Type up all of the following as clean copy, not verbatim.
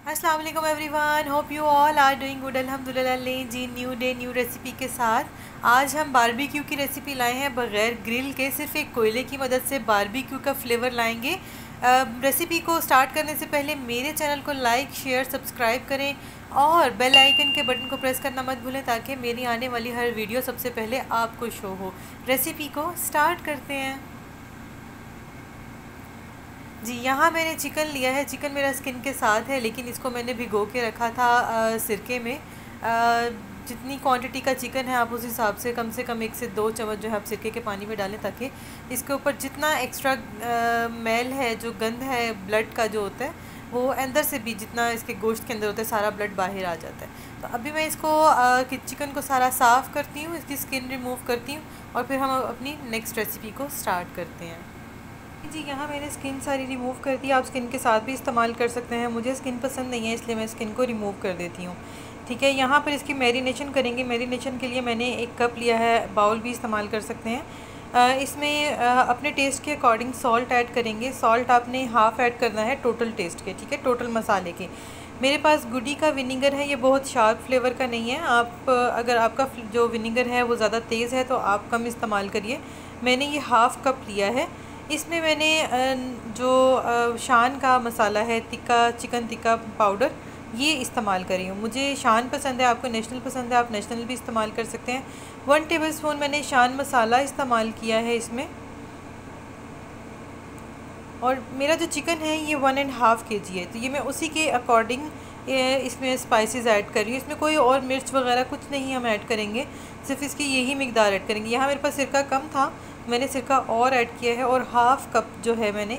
अस्सलाम वालेकुम everyone, hope you all are doing good. अल्हम्दुलिल्लाह। लें जी, न्यू डे न्यू रेसिपी के साथ आज हम बारबेक्यू की रेसिपी लाए हैं। बग़ैर ग्रिल के सिर्फ एक कोयले की मदद से बारबेक्यू का फ्लेवर लाएंगे। रेसिपी को स्टार्ट करने से पहले मेरे चैनल को लाइक शेयर सब्सक्राइब करें और बेल आइकन के बटन को प्रेस करना मत भूलें ताकि मेरी आने वाली हर वीडियो सबसे पहले आपको शो हो। रेसिपी को स्टार्ट करते हैं। जी, यहाँ मैंने चिकन लिया है। चिकन मेरा स्किन के साथ है, लेकिन इसको मैंने भिगो के रखा था सिरके में। जितनी क्वांटिटी का चिकन है आप उस हिसाब से कम 1 से 2 चम्मच जो है आप सिरके के पानी में डालें, ताकि इसके ऊपर जितना एक्स्ट्रा मैल है, जो गंद है ब्लड का जो होता है, वो अंदर से भी जितना इसके गोश्त के अंदर होता है सारा ब्लड बाहर आ जाता है। तो अभी मैं इसको चिकन को सारा साफ़ करती हूँ, इसकी स्किन रिमूव करती हूँ और फिर हम अपनी नेक्स्ट रेसिपी को स्टार्ट करते हैं। जी, यहाँ मैंने स्किन सारी रिमूव कर दी। आप स्किन के साथ भी इस्तेमाल कर सकते हैं। मुझे स्किन पसंद नहीं है, इसलिए मैं स्किन को रिमूव कर देती हूँ। ठीक है, यहाँ पर इसकी मैरिनेशन करेंगे। मैरिनेशन के लिए मैंने 1 कप लिया है, बाउल भी इस्तेमाल कर सकते हैं। इसमें अपने टेस्ट के अकॉर्डिंग सॉल्ट ऐड करेंगे। सॉल्ट आपने हाफ़ ऐड करना है टोटल टेस्ट के, ठीक है, टोटल मसाले के। मेरे पास गुडी का विनीगर है, ये बहुत शार्प फ्लेवर का नहीं है। आप अगर आपका जो विनीगर है वो ज़्यादा तेज़ है तो आप कम इस्तेमाल करिए। मैंने ये हाफ़ कप लिया है। इसमें मैंने जो शान का मसाला है, तिक्का चिकन टिक्का पाउडर, ये इस्तेमाल करी हूँ। मुझे शान पसंद है, आपको नेशनल पसंद है, आप नेशनल भी इस्तेमाल कर सकते हैं। 1 टेबलस्पून मैंने शान मसाला इस्तेमाल किया है इसमें। और मेरा जो चिकन है ये 1.5 kg है, तो ये मैं उसी के अकॉर्डिंग इसमें स्पाइसेस ऐड कर रही हूँ। इसमें कोई और मिर्च वगैरह कुछ नहीं हम ऐड करेंगे, सिर्फ इसकी यही मिकदार ऐड करेंगे। यहाँ मेरे पास सिरका कम था, मैंने सिरका और ऐड किया है और हाफ़ कप जो है मैंने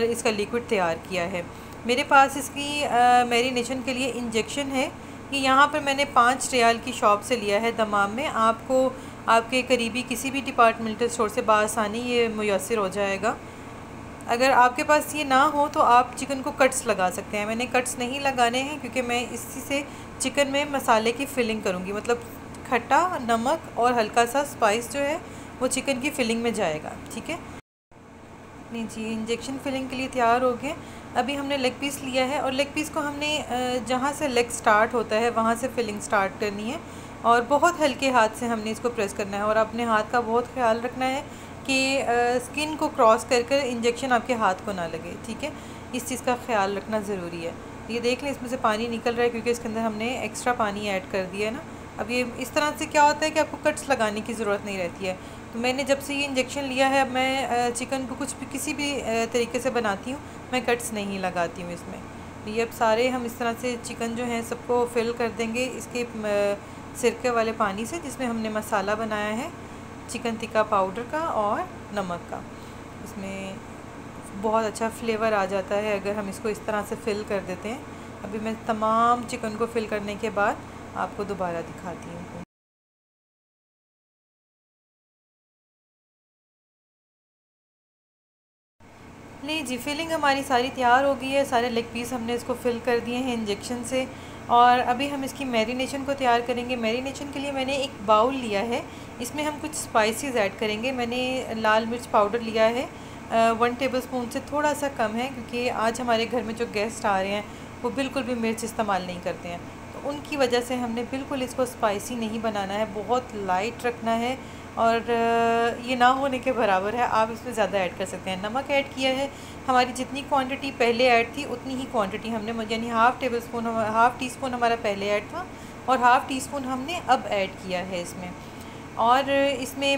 इसका लिक्विड तैयार किया है। मेरे पास इसकी मैरिनेशन के लिए इंजेक्शन है कि यहाँ पर मैंने 5 रियाल की शॉप से लिया है दमाम में। आपको आपके करीबी किसी भी डिपार्टमेंटल स्टोर से बआसानी ये मुयस्सर हो जाएगा। अगर आपके पास ये ना हो तो आप चिकन को कट्स लगा सकते हैं। मैंने कट्स नहीं लगाने हैं क्योंकि मैं इसी से चिकन में मसाले की फ़िलिंग करूँगी, मतलब खट्टा नमक और हल्का सा स्पाइस जो है वो चिकन की फ़िलिंग में जाएगा। ठीक है, नहीं जी, इंजेक्शन फिलिंग के लिए तैयार हो गए। अभी हमने लेग पीस लिया है और लेग पीस को हमने जहाँ से लेग स्टार्ट होता है वहाँ से फिलिंग स्टार्ट करनी है और बहुत हल्के हाथ से हमने इसको प्रेस करना है। और अपने हाथ का बहुत ख्याल रखना है कि स्किन को क्रॉस कर कर इंजेक्शन आपके हाथ को ना लगे। ठीक है, इस चीज़ का ख्याल रखना ज़रूरी है। ये देख लें, इसमें से पानी निकल रहा है क्योंकि इसके अंदर हमने एक्स्ट्रा पानी ऐड कर दिया है ना। अब ये इस तरह से क्या होता है कि आपको कट्स लगाने की ज़रूरत नहीं रहती है। तो मैंने जब से ये इंजेक्शन लिया है, अब मैं चिकन को कुछ भी किसी भी तरीके से बनाती हूँ, मैं कट्स नहीं लगाती हूँ इसमें। तो ये अब सारे हम इस तरह से चिकन जो है सबको फिल कर देंगे इसके सिरके वाले पानी से, जिसमें हमने मसाला बनाया है चिकन टिक्का पाउडर का और नमक का। इसमें बहुत अच्छा फ्लेवर आ जाता है अगर हम इसको इस तरह से फ़िल कर देते हैं। अभी मैं तमाम चिकन को फ़िल करने के बाद आपको दोबारा दिखाती हूँ। नहीं जी, फिलिंग हमारी सारी तैयार हो गई है। सारे लेग पीस हमने इसको फ़िल कर दिए हैं इंजेक्शन से। और अभी हम इसकी मैरिनेशन को तैयार करेंगे। मैरिनेशन के लिए मैंने एक बाउल लिया है, इसमें हम कुछ स्पाइसेस ऐड करेंगे। मैंने लाल मिर्च पाउडर लिया है, 1 टेबलस्पून से थोड़ा सा कम है क्योंकि आज हमारे घर में जो गेस्ट आ रहे हैं वो बिल्कुल भी मिर्च इस्तेमाल नहीं करते हैं, तो उनकी वजह से हमने बिल्कुल इसको स्पाइसी नहीं बनाना है, बहुत लाइट रखना है और ये ना होने के बराबर है। आप इसमें ज़्यादा ऐड कर सकते हैं। नमक ऐड किया है, हमारी जितनी क्वांटिटी पहले ऐड थी उतनी ही क्वांटिटी हमने, यानी हाफ़ टी स्पून हमारा पहले ऐड था और हाफ़ टी स्पून हमने अब ऐड किया है इसमें। और इसमें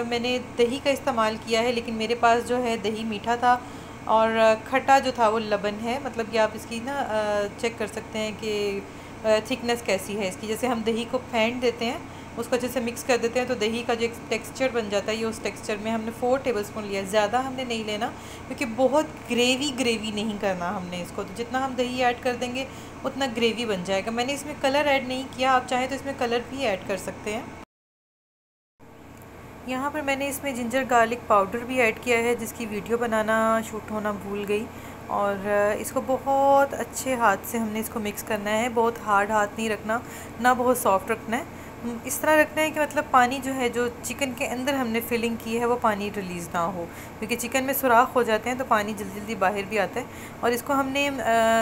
मैंने दही का इस्तेमाल किया है, लेकिन मेरे पास जो है दही मीठा था और खट्टा जो था वो लबन है। मतलब कि आप इसकी ना चेक कर सकते हैं कि थिकनेस कैसी है इसकी। जैसे हम दही को फेंट देते हैं, उसको अच्छे से मिक्स कर देते हैं तो दही का जो एक टेक्सचर बन जाता है, ये उस टेक्सचर में हमने 4 टेबलस्पून लिया। ज़्यादा हमने नहीं लेना क्योंकि बहुत ग्रेवी नहीं करना हमने इसको, तो जितना हम दही ऐड कर देंगे उतना ग्रेवी बन जाएगा। मैंने इसमें कलर ऐड नहीं किया, आप चाहें तो इसमें कलर भी ऐड कर सकते हैं। यहाँ पर मैंने इसमें जिंजर गार्लिक पाउडर भी ऐड किया है, जिसकी वीडियो बनाना शूट होना भूल गई। और इसको बहुत अच्छे हाथ से हमने इसको मिक्स करना है, बहुत हार्ड हाथ नहीं रखना, ना बहुत सॉफ्ट रखना है। इस तरह रखना है कि मतलब पानी जो है, जो चिकन के अंदर हमने फिलिंग की है वो पानी रिलीज़ ना हो, क्योंकि चिकन में सुराख हो जाते हैं तो पानी जल्दी जल्दी बाहर भी आता है। और इसको हमने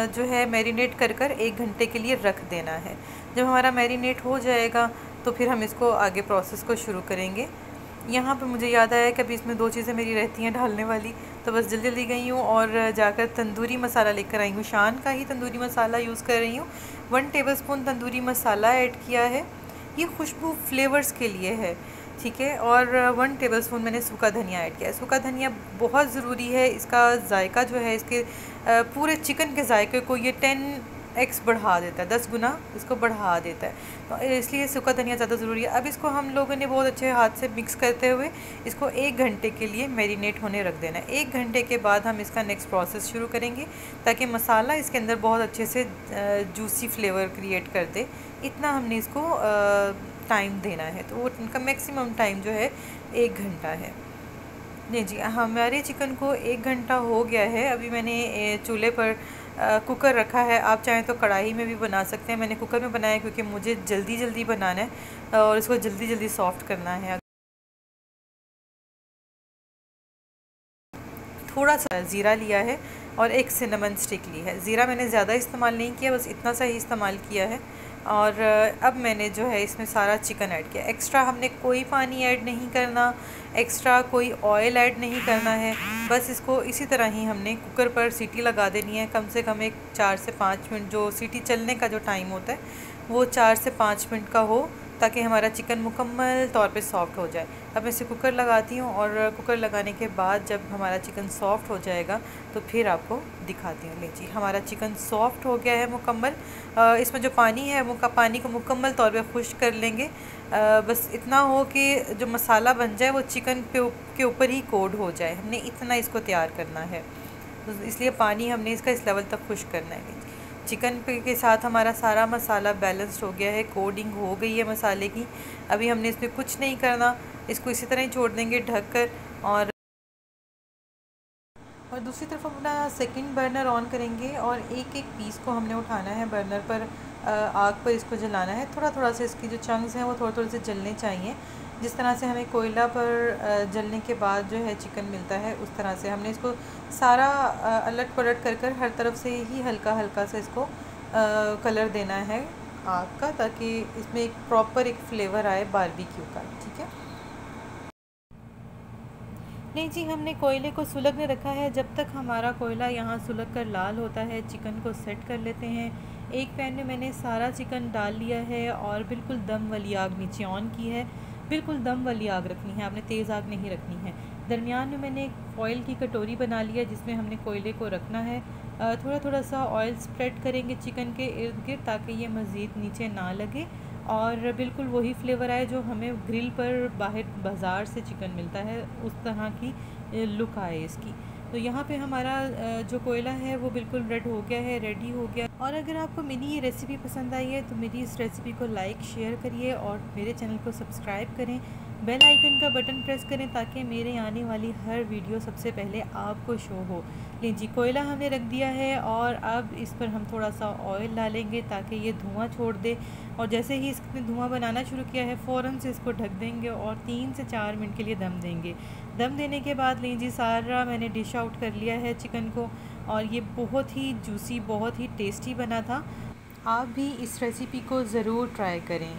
जो है मैरिनेट कर कर 1 घंटे के लिए रख देना है। जब हमारा मैरिनेट हो जाएगा तो फिर हम इसको आगे प्रोसेस को शुरू करेंगे। यहाँ पर मुझे याद आया कि अभी इसमें 2 चीज़ें मेरी रहती हैं ढालने वाली, तो बस जल्दी जल्दी गई हूँ और जाकर तंदूरी मसाला लेकर आई हूँ। शान का ही तंदूरी मसाला यूज़ कर रही हूँ। 1 टेबलस्पून तंदूरी मसाला ऐड किया है, ये खुशबू फ्लेवर्स के लिए है, ठीक है। और 1 टेबलस्पून मैंने सूखा धनिया ऐड किया है। सूखा धनिया बहुत ज़रूरी है, इसका जायका जो है, इसके पूरे चिकन के जायके को ये 10x बढ़ा देता है, 10 गुना इसको बढ़ा देता है, तो इसलिए सूखा धनिया ज़्यादा ज़रूरी है। अब इसको हम लोगों ने बहुत अच्छे हाथ से मिक्स करते हुए इसको 1 घंटे के लिए मैरिनेट होने रख देना है। 1 घंटे के बाद हम इसका नेक्स्ट प्रोसेस शुरू करेंगे, ताकि मसाला इसके अंदर बहुत अच्छे से जूसी फ्लेवर क्रिएट कर दे। इतना हमने इसको टाइम देना है, तो वो इनका मैक्सिमम टाइम जो है 1 घंटा है। नहीं जी, हमारे चिकन को 1 घंटा हो गया है। अभी मैंने चूल्हे पर कुकर रखा है, आप चाहें तो कढ़ाई में भी बना सकते हैं। मैंने कुकर में बनाया क्योंकि मुझे जल्दी जल्दी बनाना है और इसको जल्दी जल्दी सॉफ्ट करना है। थोड़ा सा ज़ीरा लिया है और 1 सिनेमन स्टिक ली है। ज़ीरा मैंने ज़्यादा इस्तेमाल नहीं किया, बस इतना सा ही इस्तेमाल किया है। और अब मैंने जो है इसमें सारा चिकन ऐड किया। एक्स्ट्रा हमने कोई पानी ऐड नहीं करना, एक्स्ट्रा कोई ऑयल ऐड नहीं करना है। बस इसको इसी तरह ही हमने कुकर पर सीटी लगा देनी है, कम से कम एक 4 से 5 मिनट, जो सीटी चलने का जो टाइम होता है वो 4 से 5 मिनट का हो, ताकि हमारा चिकन मुकम्मल तौर पे सॉफ़्ट हो जाए। अब मैं इसे कुकर लगाती हूँ और कुकर लगाने के बाद जब हमारा चिकन सॉफ़्ट हो जाएगा तो फिर आपको दिखाती हूँ। लीजिए, हमारा चिकन सॉफ़्ट हो गया है मुकम्मल। इसमें जो पानी है वो पानी को मुकम्मल तौर पे खुश्क कर लेंगे। बस इतना हो कि जो मसाला बन जाए वो चिकन के ऊपर ही कोड हो जाए, हमने इतना इसको तैयार करना है। तो इसलिए पानी हमने इसका इस लेवल तक खुश्क करना है। चिकन के साथ हमारा सारा मसाला बैलेंस्ड हो गया है, कोडिंग हो गई है मसाले की। अभी हमने इसमें कुछ नहीं करना, इसको इसी तरह ही छोड़ देंगे ढक कर। और दूसरी तरफ अपना सेकंड बर्नर ऑन करेंगे और एक एक पीस को हमने उठाना है बर्नर पर, आग पर इसको जलाना है। थोड़ा थोड़ा से इसकी जो चंक्स हैं वो थोड़े थोड़े से जलने चाहिए। जिस तरह से हमें कोयला पर जलने के बाद जो है चिकन मिलता है, उस तरह से हमने इसको सारा अलट पलट कर कर हर तरफ से ही हल्का हल्का से इसको कलर देना है आग का, ताकि इसमें एक प्रॉपर एक फ्लेवर आए बारबेक्यू का, ठीक है। नहीं जी, हमने कोयले को सुलगने रखा है। जब तक हमारा कोयला यहाँ सुलग कर लाल होता है, चिकन को सेट कर लेते हैं। एक पैन में मैंने सारा चिकन डाल लिया है और बिल्कुल दम वाली आग नीचे ऑन की है। बिल्कुल दम वाली आग रखनी है, आपने तेज़ आग नहीं रखनी है। दरमियान में मैंने एक ऑयल की कटोरी बना लिया जिसमें हमने कोयले को रखना है। थोड़ा थोड़ा सा ऑयल स्प्रेड करेंगे चिकन के इर्द गिर्द, ताकि ये मज़ीद नीचे ना लगे और बिल्कुल वही फ्लेवर आए जो हमें ग्रिल पर बाहर बाज़ार से चिकन मिलता है, उस तरह की लुक आए इसकी। तो यहाँ पे हमारा जो कोयला है वो बिल्कुल रेड हो गया है, रेडी हो गया। और अगर आपको मेरी ये रेसिपी पसंद आई है तो मेरी इस रेसिपी को लाइक शेयर करिए और मेरे चैनल को सब्सक्राइब करें। बेल आइकन का बटन प्रेस करें ताकि मेरे आने वाली हर वीडियो सबसे पहले आपको शो हो। लीजिए, कोयला हमने रख दिया है और अब इस पर हम थोड़ा सा ऑयल डालेंगे ताकि ये धुआं छोड़ दे। और जैसे ही इसने धुआं बनाना शुरू किया है, फ़ौरन से इसको ढक देंगे और 3 से 4 मिनट के लिए दम देंगे। दम देने के बाद लीजिए, सारा मैंने डिश आउट कर लिया है चिकन को और ये बहुत ही जूसी, बहुत ही टेस्टी बना था। आप भी इस रेसिपी को ज़रूर ट्राई करें।